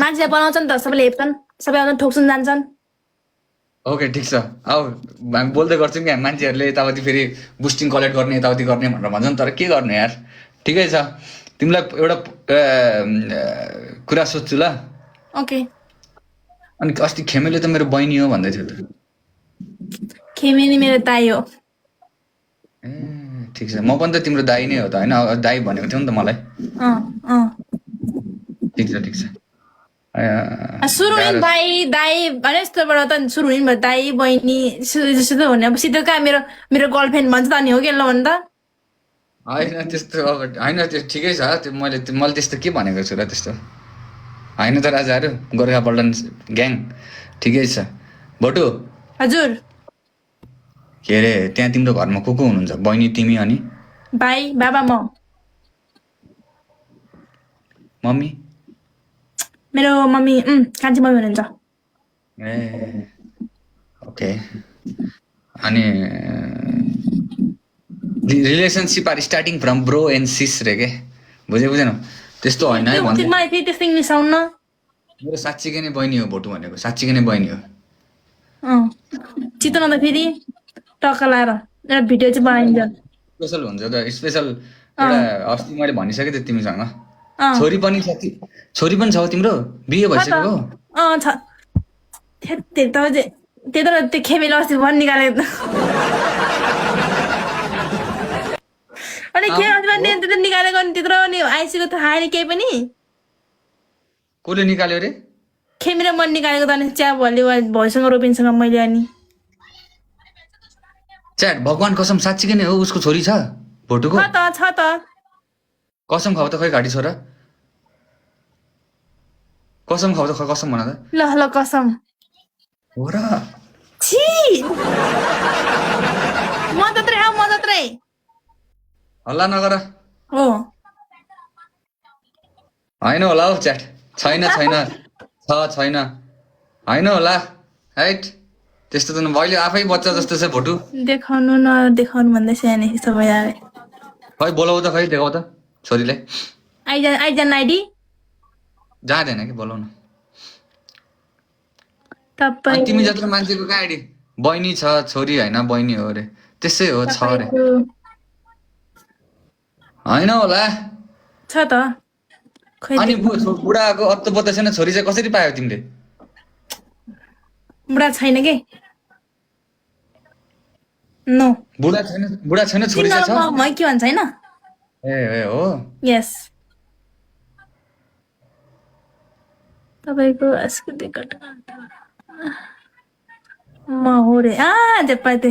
मान्छे बनाउँछ नि त सबैले हेप्छन् सबै आउँछन् ठोक्छन् जान्छन् ओके ठिक छ अब हामी बोल्दै गर्छौँ क्या मान्छेहरूले यताउति फेरि बुस्टिङ कलेक्ट गर्ने यताउति गर्ने भनेर भन्छन् तर के गर्ने यार ठिकै छ तिमीलाई एउटा कुरा सोध्छु ल ओके अनि अस्ति खेमेले त मेरो बहिनी हो भन्दै थियो त खेमेनी मेरो दाइ हो ए ठिक छ म पनि त तिम्रो दाइ नै हो त होइन दाइ भनेको थियो नि त मलाई ठिक छ सुरु हुने भाइ दाइ भने यस्तोबाट त सुरु हुने भयो दाइ बहिनी जस्तो त हुने अब सिधै कहाँ मेरो मेरो गर्लफ्रेन्ड भन्छ त अनि हो कि ल भन् त होइन त्यस्तो अब होइन त्यो ठिकै छ त्यो मैले त्यस्तो के भनेको छु र त्यस्तो होइन त राजाहरू गोर्खा पल्टन ग्याङ ठिकै छ भोटु हजुर के अरे त्यहाँ तिम्रो घरमा को हुनुहुन्छ बहिनी तिमी अनि भाइ बाबा म मम्मी मेरो मम्मी कान्छी मम्मी हुनुहुन्छ ए ओके अनि relationship are starting from bro and sis रे के बुझेनौ त्यस्तो होइन है भन्दै मलाई फेरि त्यस्तो इङ्ग्लिस आउन मेरो साँच्चीकै नै बहिनी हो भोटु भनेको साँच्चीकै नै बहिनी हो चित्त न त फेरि टक्का लाएर एउटा भिडियो चाहिँ बनाइन्छ स्पेसल हुन्छ त स्पेसल एउटा अस्ति मैले भनिसकेँ त तिमीसँग छोरी पनि छ तिम्रो बिहे भइसक्यो त्यो खेमेले अस्ति भन् निकालेको अनि के निकालेको अनि त्यत्रो नि आइसीको थाहा नि केही पनि कसले निकाल्यो रे खेमेर मन निकालेको त अनि च्या भले भइसँग रोबिनसँग मैले अनि च्याट भगवान कसम साँच्चीकै नै हो उसको छोरी छ भोटुको छ त कसम खाऊ त खै घाटी छोरा कसम खाऊ त कसम भन त ल कसम हो र छि म जत्रै हल्ला नगर हो होइन होला हौ च्याट छैन होइन होला हैट त्यस्तो त अहिले आफै बच्चा जस्तो छ भोटु देखाउनु नदेखाउनु भन्दै सानो सबै आए खै बोलाउ त खै देखाउ त छोरीलाई आइजान आइडी जाँदैन कि बोलाउन तपाईँ तिमी जत्रो मान्छेको कहाँ आइडी बहिनी छ छोरी होइन बहिनी हो अरे त्यसै हो छ अरे होइन होला छ त अनि बुढाको अत्तो पत्तो छैन छोरी चाहिँ कसरी पायो तिमीले बुढा छैन के नो बुढा छैन छोरी चाहिँ छ म के भन्छ हैन ए हो यस तपाईको अस्कुति कट म हो रे जपाते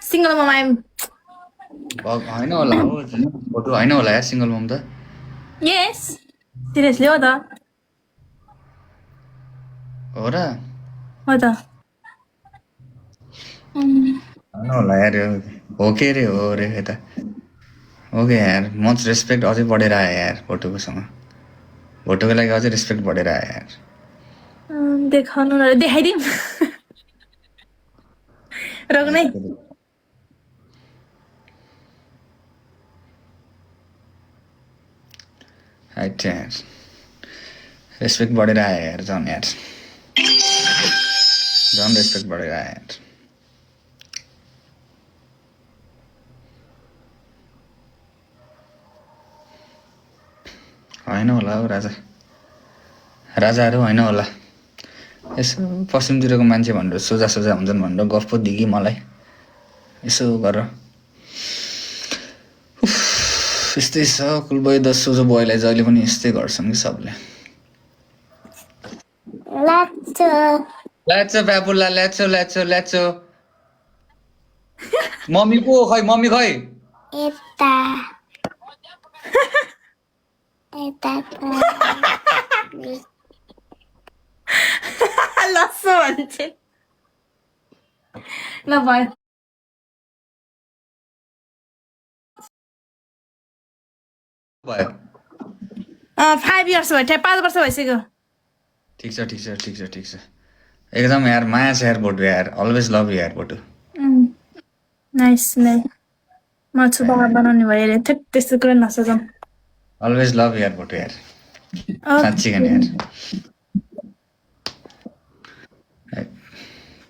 सिंगल मम आइम होइन होला हो फोटो होइन होला यार सिंगल मम त यस सिरियसली हो त हो र हो त होइन होला यार हो के रे हो रे यता ओके यार मच रेस्पेक्ट अझै बढेर आयो यार भोटुकोसँग भोटुको लागि अझै रेस्पेक्ट बढेर आयो यार देखाउनु न देखाइदिउँ रोक्नै हाइट यार रेस्पेक्ट बढेर आयो यार झन् रेस्पेक्ट बढेर आयो यार होइन होला हौ राजाहरू होइन होला यसो पश्चिमतिरको मान्छे भनेर सोझा हुन्छन् भनेर गफ पो दिगी मलाई यसो गरेर यस्तै छ कुलबोय 10 सोझो बोयलाई जहिले पनि यस्तै गर्छन् कि सबले ल्याचो बाबुला ल्याचो मम्मी को खै यता लस्सो भन्छ ल भयो 5 इयर्स भयो 5 वर्ष भइसक्यो ठिक छ एकदम यार माया छ यार भोटु यार अलवेज लभ यु यार भोटु नाइस म छुबा बनाउने भयो अरे त्यस्तो कुरा नसोचौँ अलवेज लभ यार भोटु यार साँच्चीकै नि यार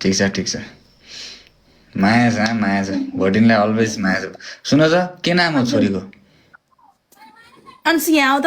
ठिक छ माया छ भोटिनलाई अलवेज माया छ सुन त के नाम हो छोरीको अनि यहाँ आऊ त